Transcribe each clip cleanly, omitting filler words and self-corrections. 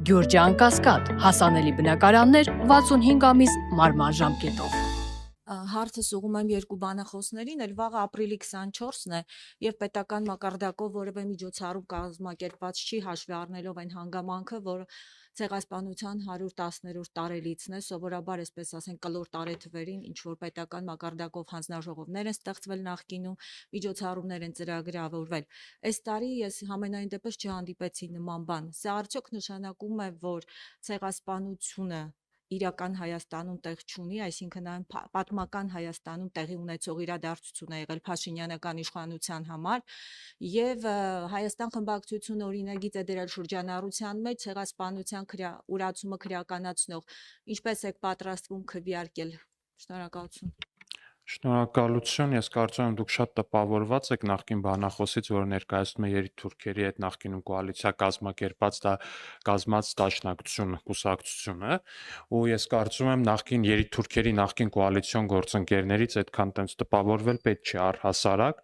Գյուրջան Կասկադ, հասանելի բնակարաններ 65 ամիս մարման ժամկետով։ Հարցս ուղում եմ երկու բանախոսներին, էլ վաղը ապրիլի 24-ն է եւ պետական մակարդակով որևէ միջոցառում կազմակերպված չի հաշվի առնելով այն հանգամանքը, որ ցեղասպանության 110-րդ տարելիցն է, սովորաբար այսպես ասենք կլոր տարեթվերին, ինչ որ պետական մակարդակով հանձնաժողովներ են ստեղծվել նախկինում, միջոցառումներ են ծրագրավորվել։ Այս տարի ես համենայն դեպս չհանդիպեցի նման բան։ Սա արդյոք նշանակում է, որ ցեղասպանությունը իրական Հայաստանում տեղ չունի, այսինքն այն պատմական Հայաստանում տեղի ունեցող իրադարձություն է եղել Փաշինյանական իշխանության համար, եւ Հայաստան խմբակցությունը օրինագիծ է դրել շրջանառության մեջ ցեղասպանության ուրացումը քրեականացնող, ինչպես եք պատրաստվում քվեարկել։ Շնորհակալություն։ Շնորհակալություն, ես կարծում եմ դուք շատ տպավորված եք նախկին բանախոսից, որը ներկայացնում է երիտթուրքերի հետ նախկինում կոալիցիա կազմակերպած կազմած դաշնակցությունը, կուսակցությունը, ու ես կարծում եմ նախկին երիտթուրքերի նախկին կոալիցիոն գործընկերներից այդքան տենց տպավորվել պետք չի առհասարակ,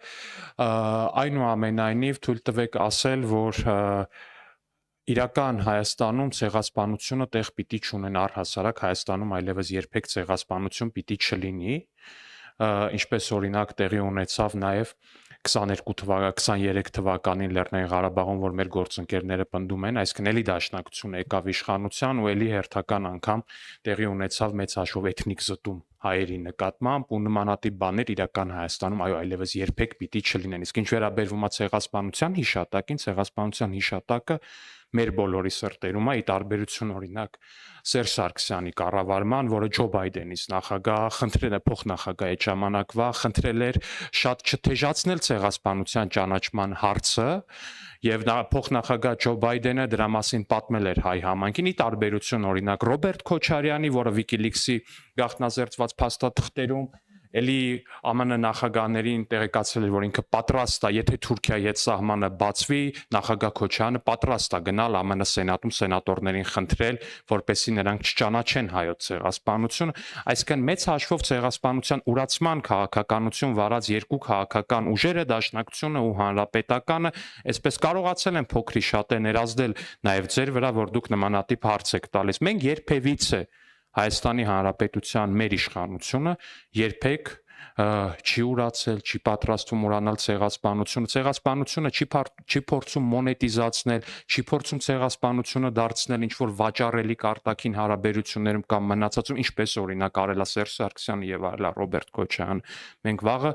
այնուամենայնիվ թույլ տվեք ասել, որ իրական Հայաստանում ցեղասպանությունը տեղ պիտի չունենա առհասարակ Հայաստանում այլևս երբեք ցեղասպանություն պիտի չլինի, ինչպես օրինակ տեղի ունեցավ նաև 23 թվականին Լեռնային Ղարաբաղում, որ մեր գործընկերները պնդում են, այսինքն էլի դաշնակցություն եկավ իշխանության ու էլի հերթական անգամ տեղի ունեցավ մեծ հաշվով էթնիկ զտում հայերի նկատմամբ ու նմանատիպ բաներ իրական Հայաստանում այլևս երբեք պիտի չլինեն։ Իսկ ինչ վերաբերվում է ցեղասպանության հիշատակին, ցեղասպանության հիշատակը մեր բոլորի սրտերում է, ի տարբերություն օրինակ Սերժ Սարգսյանի կառավարման, որը Ջո Բայդենից նախագահ խնդրել է փոխնախագահ այդ ժամանակվա, խնդրել էր շատ չթեժացնել ցեղասպանության ճանաչման հարցը, եւ փոխնախագահ Ջո Բայդենը դրա մասին պատմել էր հայ համայնքին, ի տարբերություն օրինակ Ռոբերտ Քոչարյանի, որը Wikileaks-ի գաղտնազերծված փաստաթղթերում էլի ԱՄՆ նախագահներին տեղեկացրել էր, որ ինքը պատրաստ է, եթե Թուրքիայի հետ սահմանը բացվի, նախագահ Քոչարյանը պատրաստ է գնալ ԱՄՆ սենատում սենատորներին խնդրել, որպեսզի նրանք չճանաչեն հայոց ցեղասպանությունը, այսինքն մեծ հաշվով ցեղասպանության ուրացման քաղաքականություն վարած երկու քաղաքական ուժերը, Դաշնակցությունը ու Հանրապետականը, այսպես կարողացել են փոքրի շատ է ներազդել նաև ձեր վրա, որ դուք նմանատիպ հարց եք տալիս։ Մենք երբևիցե Հայաստանի Հանրապետության մեր իշխանությունը երբեք չի ուրացել, չի պատրաստվում ուրանալ ցեղասպանությունը չի փորձում մոնետիզացնել, չի փորձում ցեղասպանությունը դարձնել ինչ-որ վաճառելիք արտաքին հարաբերություններում կամ մնացածում, ինչպես օրինակ արել է Սերժ Սարգսյանը եւ արել է Ռոբերտ Քոչարյանը։ Մենք վաղը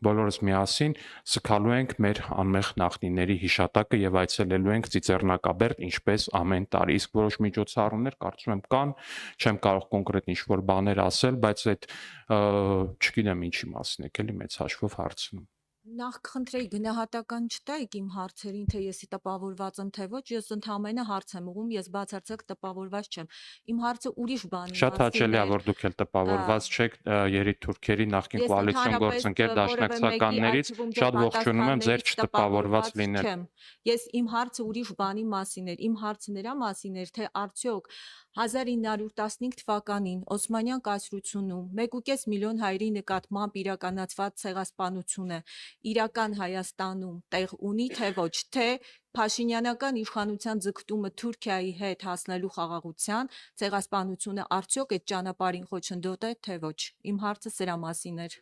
բոլորս միասին սգալու ենք մեր անմեղ նախնիների հիշատակը եւ այցելելու ենք Ծիծեռնակաբերդ, ինչպես ամեն տարի։ Իսկ որոշ միջոցառումներ կարծում եմ կան, չեմ կարող կոնկրետ ինչ-որ բաներ ասել, բայց այդ չգիտեմ ինչի մասին եք էլի մեծ հաշվով հարցնում։ Նախ խնդրեի գնահատական չտայիք իմ հարցերին, թե ես տպավորված եմ, թե ոչ, ես ընդհանրապես հարց եմ ուղում, ես բացարձակ տպավորված չեմ։ Իմ հարցը ուրիշ բանի Շատ հաճելի է, որ դուք էլ տպավորված չեք երիտթուրքերի նախկին կոալիցիոն գործընկեր դաշնակցականներից, շատ ողջունում եմ ձեր չտպավորված լինել։ Ես իմ հարցը ուրիշ բանի մասին էր, իմ հարցը նրա մասին էր, թե արդյոք 1915 թվականին Օսմանյան կայսրությունում 1.5 միլիոն հայերի նկատմամբ իրականացված ցեղասպանությունը իրական Հայաստանում տեղ ունի, թե ոչ, թե Փաշինյանական իշխանության ձգտումը Թուրքիայի հետ հասնելու խաղաղության ցեղասպանությունը արդյոք այդ ճանապարհին խոչընդոտ է, թե ոչ։ Իմ հարցը սրա մասին էր։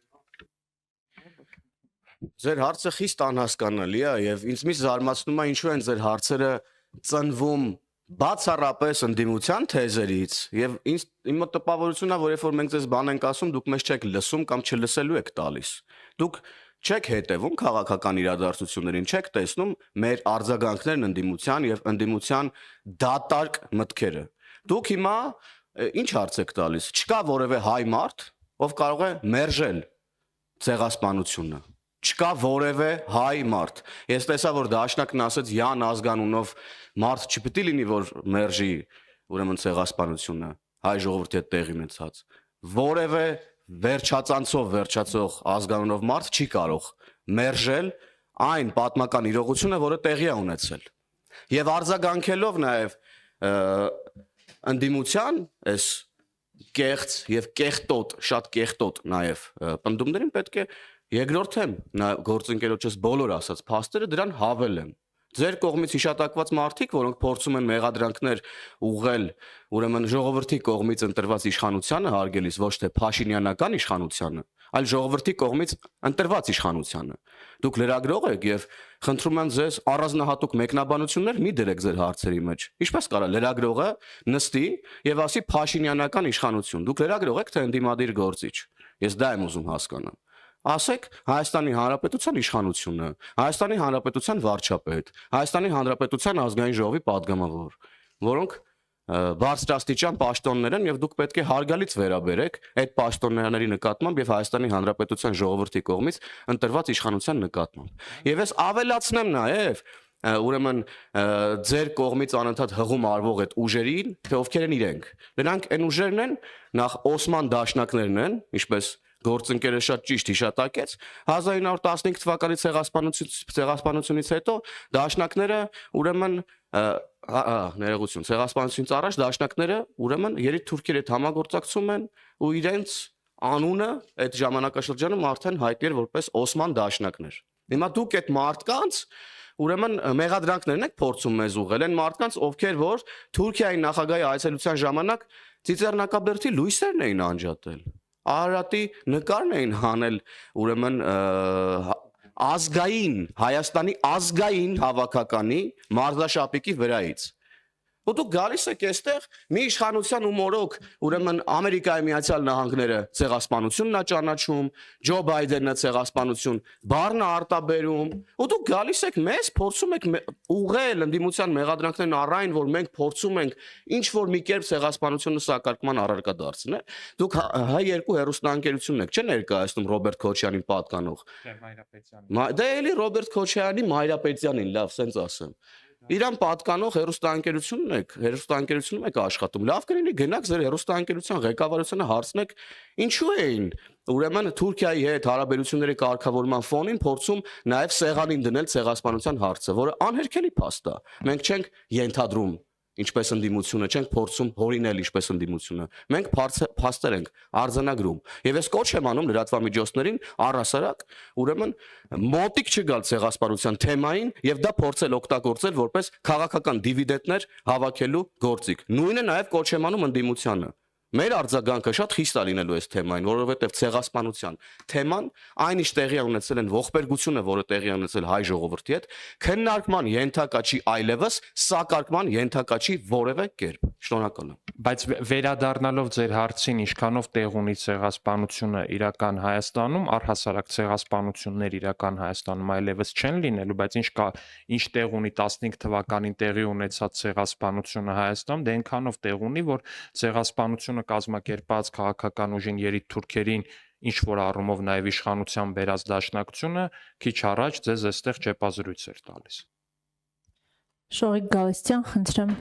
Ձեր հարցը խիստ անհասկանալի է եւ ինձ միշտ զարմացնում է ինչու են ձեր հարցերը ծնվում բացառապես ընդդիմության թեզերից եւ իմ տպավորությունն է, որ երբ որ մենք ձեզ բան ենք ասում, դուք մեզ չեք լսում կամ չլսելու եք տալիս։ Դուք չեք հետևում քաղաքական իրադարձություններին, չեք տեսնում մեր արձագանքներն ընդդիմության եւ ընդդիմության դատարկ մտքերը։ Դուք հիմա ինչ հարց եք տալիս։ Չկա որևէ հայ մարդ, ով կարող է մերժել ցեղասպանությունը։ Չկա որևէ հայ մարդ։ Ես տեսա, որ Դաշնակն ասեց Յան ազգանունով մարդ չպիտի լինի, որ մերժի ուրեմն ցեղասպանությունը հայ ժողովրդի հետ տեղի ունեցած։ Որևէ վերջածանցով վերջացող ազգանունով մարդ չի կարող մերժել այն պատմական իրողությունը, որը տեղի է ունեցել։ Եվ արձագանքելով նաև ընդդիմության այս կեղծ եւ կեղտոտ, շատ կեղտոտ նաև պնդումներին պետք է երկրորդեմ գործընկերոջս բոլոր ասած փաստերը դրան հավելեմ։ Ձեր կողմից հիշատակված մարդիկ, որոնք փորձում են մեղադրանքներ ուղղել, ուրեմն ժողովրդի կողմից ընտրված իշխանությանը հարգելիս ոչ թե Փաշինյանական իշխանությանը, այլ ժողովրդի կողմից ընտրված իշխանությանը։ Դուք լրագրող եք եւ խնդրում եմ ձեզ առանձնահատուկ մեկնաբանություններ մի դրեք ձեր հարցերի մեջ։ Ինչպես կարա լրագրողը նստի եւ ասի Փաշինյանական իշխանություն։ Դուք լրագրող եք թե ընդդիմադիր գործիչ։ Ես դա եմ ուզում հասկանալ։ Ասեք Հայաստանի Հանրապետության իշխանությունը, Հայաստանի Հանրապետության վարչապետ, Հայաստանի Հանրապետության ազգային ժողովի падգամավոր, որոնք բարձրաստիճան պաշտոններ են եւ դուք պետք է հարգալից վերաբերեք այդ պաշտոնների նկատմամբ եւ Հայաստանի Հանրապետության ժողովրդի կողմից ընտրված իշխանության նկատմամբ։ Եվ ես ավելացնեմ նաեւ ուրեմն ձեր կողմից անընդհատ հղում արվող այդ ուժերին, թե ովքեր են իրենք։ Նրանք այն ուժերն են, նախ Օսման դաշնակներն են, ինչպես գործընկերը շատ ճիշտ հիշատակեց 1915 թվականի ցեղասպանությունից հետո դաշնակները ուրեմն ներողություն ցեղասպանությունից առաջ դաշնակները ուրեմն երեք թուրքեր հետ համագործակցում են ու իրենց անունը այդ ժամանակաշրջանում արդեն հայտնի էր որպես Օսման դաշնակներ։ Հիմա դուք այդ մարդկանց ուրեմն մեղադրանքներն եք փորձում մեզ ուղղել են մարդկանց ովքեր որ Թուրքիայի նախագահի այցելության ժամանակ Ծիծեռնակաբերդի լույսերն էին անջատել Արարատի նկարն էին հանել ուրեմն ազգային Հայաստանի ազգային հավաքականի մարզաշապիկի վրայից ու դուք գալիս եք այստեղ մի իշխանության ու մորոք ուրեմն Ամերիկայի Միացյալ Նահանգները ցեղասպանությունն է ճանաչում Ջո Բայդենը ցեղասպանություն բառն արտաբերում ու դուք գալիս եք մեզ փորձում եք ուղղել ընդդիմության մեղադրանքներն առայն որ մենք փորձում ենք ինչ որ մի կերպ ցեղասպանությունը սակարկման առարկա դարձնել դուք հայ2 հերոստանգերությունն եք չէ ներկայացնում Ռոբերտ Քոչյանին պատկանող դե էլի Ռոբերտ Քոչյանի Մայրապետյանին լավ սենց ասեմ Իրան պատկանող հերոստանգերությունում եք աշխատում։ Լավ կլինի գնաք ձեր հերոստանգերության ղեկավարությանը հարցնեք ինչու էին ուրեմն Թուրքիայի հետ հարաբերությունների կարգավորման ֆոնին փորձում նաև սեղանին դնել ցեղասպանության հարցը, որը անհերքելի փաստ է։ Մենք չենք ենթադրում ինչպես ընդդիմությունը չենք փորձում հորինել ինչպես ընդդիմությունը։ Մենք փաստեր ենք արձանագրում։ Եվ ես կոչ եմ անում լրատվամիջոցներին առհասարակ ուրեմն մոտիկ չգալ ցեղասպանության թեմային եւ դա փորձել օգտագործել որպես քաղաքական դիվիդենտներ հավաքելու գործիք։ Նույնը նաեւ կոչ եմ անում ընդդիմությանը։ Մեր արձագանքը շատ խիստ է լինելու այս թեմային, որովհետև ցեղասպանության թեման այնիշ տեղի ունեցել են ողբերգությունը, որը տեղի ունեցել հայ ժողովրդի հետ, քննարկման ենթակա չի այլևս, սակարկման ենթակա չի որևէ կերպ։ Շնորհակալ եմ։ Բայց վերադառնալով ձեր հարցին, ինչքանով տեղ ունի ցեղասպանությունը իրական Հայաստանում, առհասարակ ցեղասպանություններ իրական Հայաստանում այլևս չեն լինելու, բայց ինչ տեղ ունի 15 թվականին տեղի ունեցած ցեղասպանությունը Հայաստանում, դե այնքանով տեղ ունի, որ ցեղասպանությունը կազմակերպած քաղաքական ուժին երիտ թուրքերին ինչ որ առումով նաև իշխանության բերած դաշնակցությունը քիչ առաջ ձեզ այստեղ ճեպազրույց էր տալիս։ Շողիկ Գալստյան, խնդրեմ։